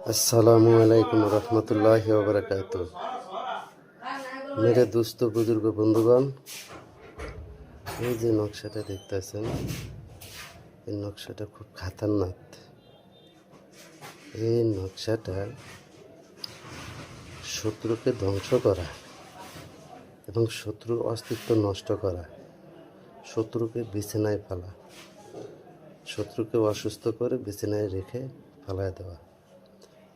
अस्सलामु अलैकुम रहमतुल्लाहि व बरकातुहू। मेरे दोस्तों बुजुर्ग बंधुगण, এই যে নকশাটা দেখতেছেন, এই নকশাটা খুব খাতারনাক। এই নকশাটা শত্রুকে ধ্বংস করা এবং শত্রুর অস্তিত্ব নষ্ট করা, শত্রুকে বিছানায় ফেলা, শত্রুকে অসুস্থ করে বিছানায় রেখে ফেলায় দেওয়া।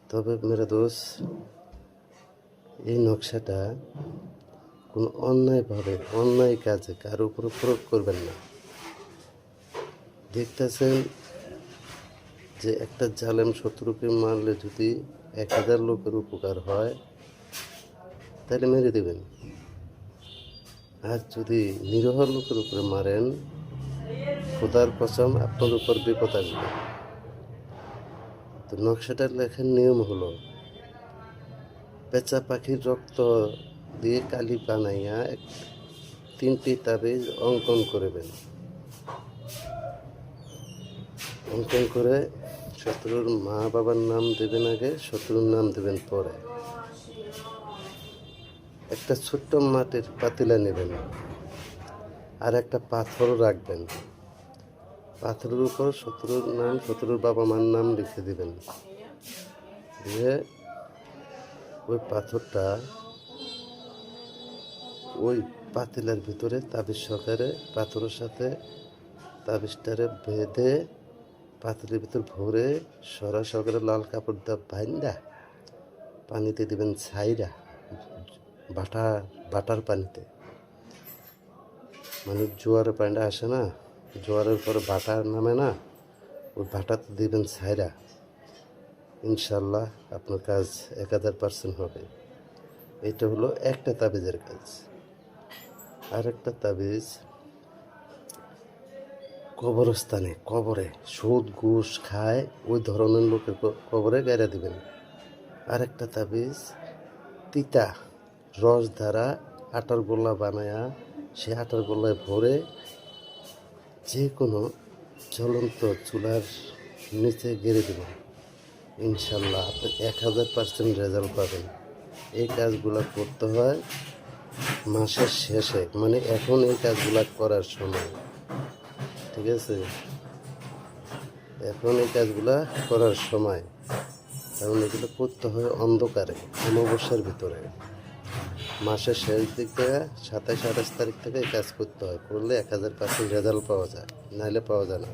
তবে মেরে দোস্ত, এই নকশাটা কোনো অন্যায়ভাবে অন্যায় কাজে কারো উপর প্রয়োগ করবেন না। দেখতেছেন যে একটা জালেম শত্রুকে মারলে যদি 1000 লোকের উপকার হয় তাহলে মেরে দেবেন, আর যদি নিরীহ লোকের উপরে মারেন খোদার কসম আপনার উপর বিপদ আসবে। তো নকশাটার লেখার নিয়ম হলো, পেঁচা পাখির রক্ত দিয়ে কালি বানাইয়া 3টি তাবিজ অঙ্কন করবেন। অঙ্কন করে শত্রুর মা বাবার নাম দেবেন আগে, শত্রুর নাম দেবেন পরে। একটা ছোট্ট মাটির পাতিলা নেবেন আর একটা পাথর রাখবেন। পাথরের উপর শত্রুর নাম, শত্রুর বাবা মার নাম লিখে দিবেন। দিয়ে ওই পাথরটা ওই পাতিলার ভিতরে তাবিজ সহকারে পাথরের সাথে তাবিজটারে বেঁধে পাতিলের ভিতর ভরে সরা সহকারে লাল কাপড় দিয়ে বাইন্দা পানিতে দিবেন ছাইরা, বাটার পানিতে, মানে জোয়ারের পানিটা আসে না, জোয়ারের পরে বাটা নামে না, ওই বাটাতে দিবেন ছাইরা। ইনশাল্লাহ আপনার কাজ 1000% হবে। এটা হলো একটা তাবিজের কাজ। আর একটা তাবিজ কবরস্থানে, কবরে সুদ ঘুষ খায় ওই ধরনের লোকের কবরে গাইরা দিবেন। আর একটা তাবিজ তিতা রস দ্বারা আটার গোল্লা বানায়া সে আটার গোল্লায় ভরে যে কোনো জ্বলন্ত চুলার নিচে গেড়ে দেবেন। ইনশাল্লাহ আপনি 1000% রেজাল্ট পাবেন। এই কাজগুলো করতে হয় মাসের শেষে, মানে এখন এই কাজগুলো করার সময়, ঠিক আছে? এখন এই কাজগুলা করার সময়, কারণ এগুলো করতে হয় অন্ধকারে, অমাবস্যার ভিতরে। মাসের শেষ দিক থেকে 27-28 তারিখ থেকে এই কাজ করতে হয়। করলে 1000% রেজাল্ট পাওয়া যায়, নাহলে পাওয়া যায় না।